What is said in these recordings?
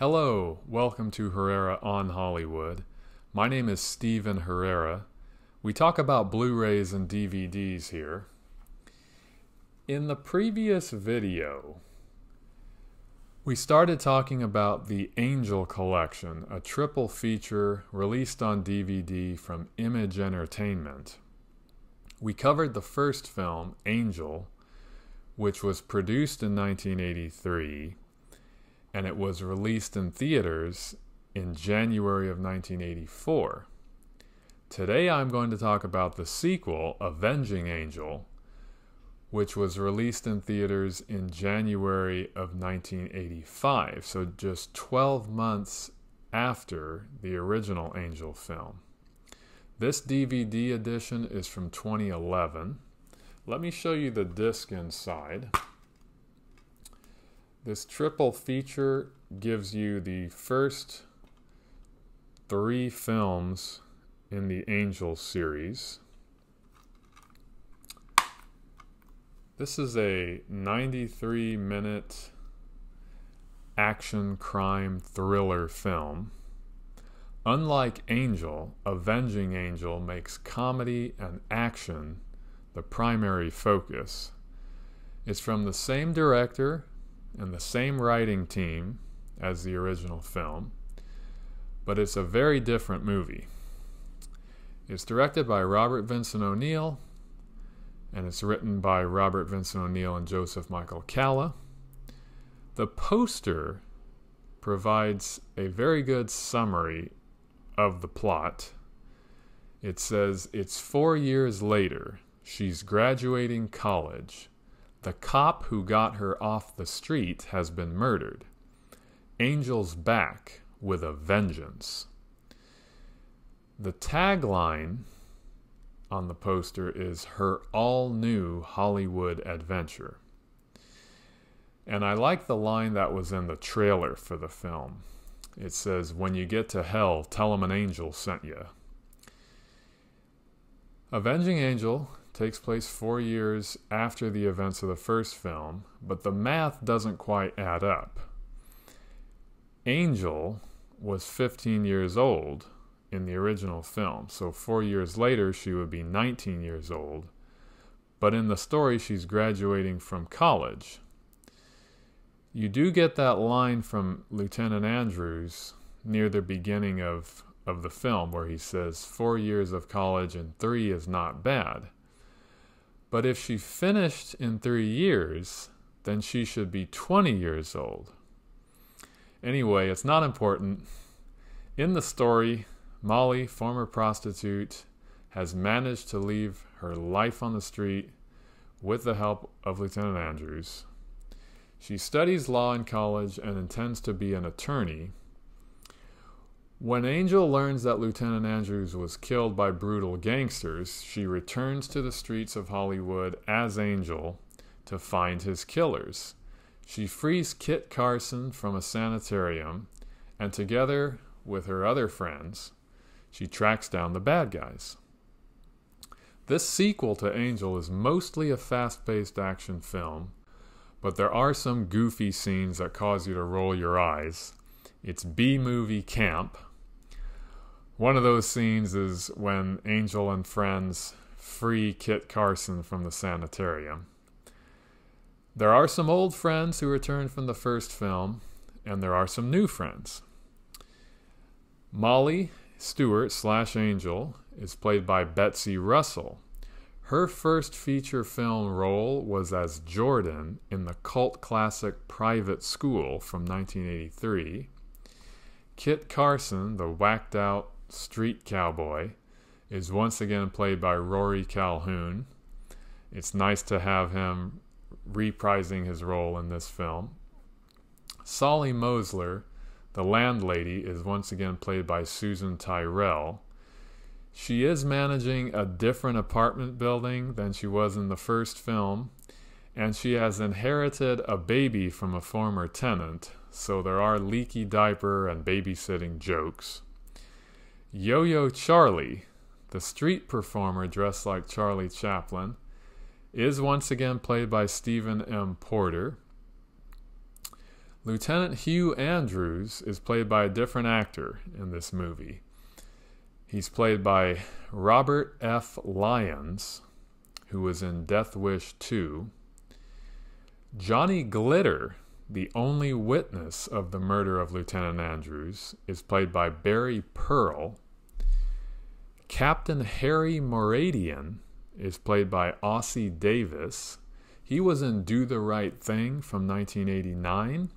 Hello, welcome to Herrera on Hollywood. My name is Steven Herrera. We talk about Blu-rays and DVDs here. In the previous video, we started talking about the Angel Collection, a triple feature released on DVD from Image Entertainment. We covered the first film, Angel, which was produced in 1983, and it was released in theaters in January of 1984. Today I'm going to talk about the sequel, Avenging Angel, which was released in theaters in January of 1985, so just 12 months after the original Angel film. This DVD edition is from 2011. Let me show you the disc inside. This triple feature gives you the first 3 films in the Angel series. This is a 93-minute action crime thriller film. Unlike Angel, Avenging Angel makes comedy and action the primary focus. It's from the same director and the same writing team as the original film, but it's a very different movie. It's directed by Robert Vincent O'Neill, and it's written by Robert Vincent O'Neill and Joseph Michael Calla. The poster provides a very good summary of the plot. It says, it's 4 years later. She's graduating college. The cop who got her off the street has been murdered. Angel's back with a vengeance. The tagline on the poster is her all-new Hollywood adventure. And I like the line that was in the trailer for the film. It says, when you get to hell, tell 'em an angel sent you. Avenging Angel takes place 4 years after the events of the first film, but the math doesn't quite add up. Angel was 15 years old in the original film, so 4 years later she would be 19 years old, but in the story she's graduating from college. You do get that line from Lieutenant Andrews near the beginning of the film where he says 4 years of college and 3 is not bad. But if she finished in 3 years, then she should be 20 years old. Anyway, it's not important. In the story, Molly, former prostitute, has managed to leave her life on the street with the help of Lieutenant Andrews. She studies law in college and intends to be an attorney. When Angel learns that Lieutenant Andrews was killed by brutal gangsters, she returns to the streets of Hollywood as Angel to find his killers. She frees Kit Carson from a sanitarium, and together with her other friends, she tracks down the bad guys. This sequel to Angel is mostly a fast-paced action film, but there are some goofy scenes that cause you to roll your eyes. It's B-movie camp. One of those scenes is when Angel and friends free Kit Carson from the sanitarium. There are some old friends who returned from the first film, and there are some new friends. Molly Stewart / Angel is played by Betsy Russell. Her first feature film role was as Jordan in the cult classic Private School from 1983. Kit Carson, the whacked-out street cowboy, is once again played by Rory Calhoun. It's nice to have him reprising his role in this film. Solly Mosler, the landlady, is once again played by Susan Tyrrell. She is managing a different apartment building than she was in the first film, and she has inherited a baby from a former tenant, so there are leaky diaper and babysitting jokes. Yo-Yo Charlie, the street performer dressed like Charlie Chaplin, is once again played by Stephen M. Porter. Lieutenant Hugh Andrews is played by a different actor in this movie. He's played by Robert F. Lyons, who was in Death Wish 2. Johnny Glitter, the only witness of the murder of Lieutenant Andrews, is played by Barry Pearl. Captain Harry Moradian is played by Ossie Davis. He was in Do the Right Thing from 1989,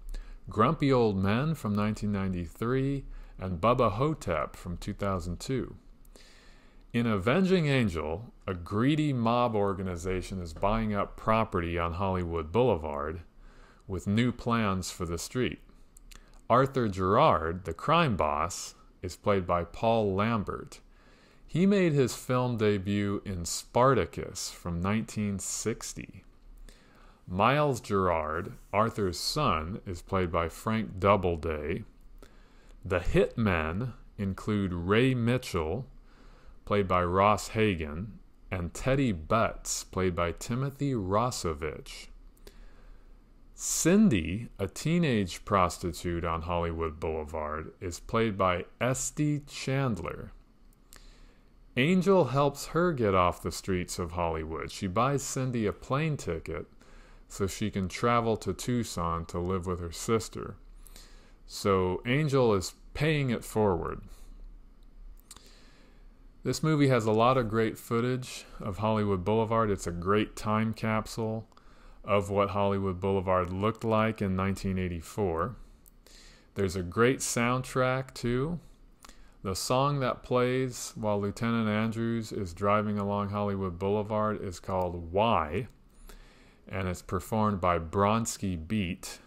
Grumpy Old Men from 1993, and Bubba Hotep from 2002. In Avenging Angel, a greedy mob organization is buying up property on Hollywood Boulevard with new plans for the street. Arthur Gerard, the crime boss, is played by Paul Lambert. He made his film debut in Spartacus from 1960. Miles Gerard, Arthur's son, is played by Frank Doubleday. The hitmen include Ray Mitchell, played by Ross Hagen, and Teddy Butts, played by Timothy Rossovich. Cindy, a teenage prostitute on Hollywood Boulevard, is played by Esty Chandler. Angel helps her get off the streets of Hollywood. She buys Cindy a plane ticket so she can travel to Tucson to live with her sister. So Angel is paying it forward. This movie has a lot of great footage of Hollywood Boulevard. It's a great time capsule of what Hollywood Boulevard looked like in 1984. There's a great soundtrack too. The song that plays while Lieutenant Andrews is driving along Hollywood Boulevard is called Why, and it's performed by Bronski Beat.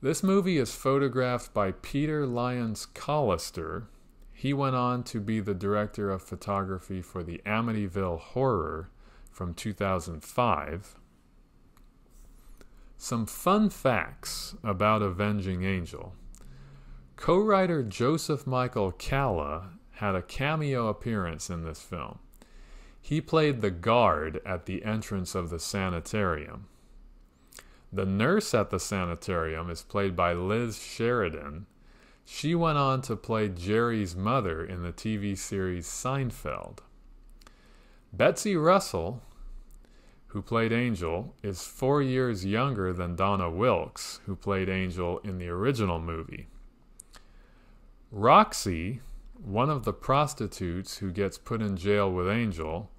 This movie is photographed by Peter Lyons Collister. He went on to be the director of photography for the Amityville Horror from 2005. Some fun facts about Avenging Angel. Co-writer Joseph Michael Calla had a cameo appearance in this film. He played the guard at the entrance of the sanitarium. The nurse at the sanitarium is played by Liz Sheridan. She went on to play Jerry's mother in the TV series Seinfeld. Betsy Russell, who played Angel, is 4 years younger than Donna Wilkes, who played Angel in the original movie. Roxy, one of the prostitutes who gets put in jail with Angel,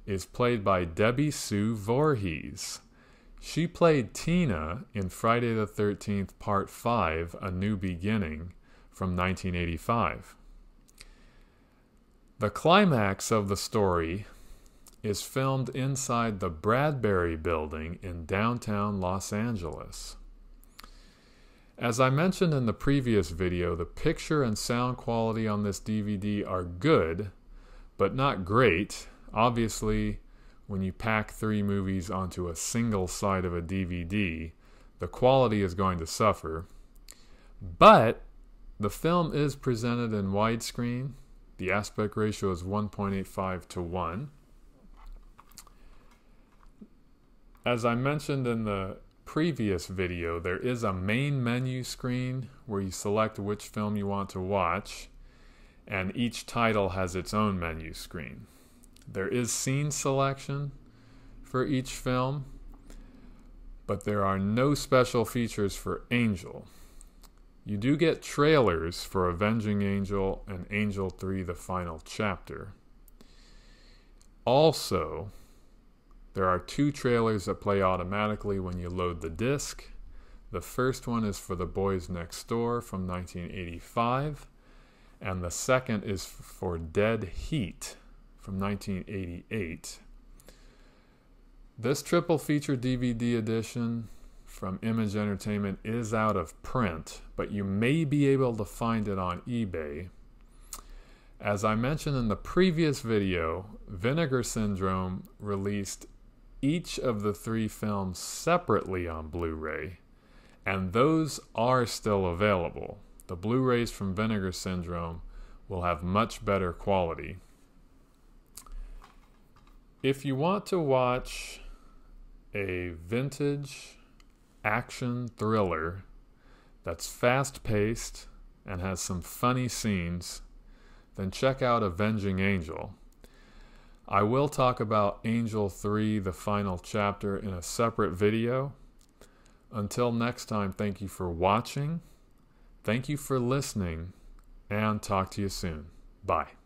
is played by Debbie Sue Voorhees. She played Tina in Friday the 13th Part 5, A New Beginning, from 1985. The climax of the story is filmed inside the Bradbury Building in downtown Los Angeles. As I mentioned in the previous video, the picture and sound quality on this DVD are good, but not great. Obviously, when you pack 3 movies onto a single side of a DVD, the quality is going to suffer. But the film is presented in widescreen. The aspect ratio is 1.85 to 1. As I mentioned in the previous video, there is a main menu screen where you select which film you want to watch, and each title has its own menu screen. There is scene selection for each film, but there are no special features for Angel. You do get trailers for Avenging Angel and Angel 3: The Final Chapter. Also, there are 2 trailers that play automatically when you load the disc. The first one is for The Boys Next Door from 1985, and the second is for Dead Heat from 1988. This triple feature DVD edition from Image Entertainment is out of print, but you may be able to find it on eBay. As I mentioned in the previous video, Vinegar Syndrome released each of the 3 films separately on Blu-ray, and those are still available. The Blu-rays from Vinegar Syndrome will have much better quality. If you want to watch a vintage action thriller that's fast-paced and has some funny scenes, then check out Avenging Angel. I will talk about Angel 3, the final chapter, in a separate video. Until next time, thank you for watching, thank you for listening, and talk to you soon. Bye.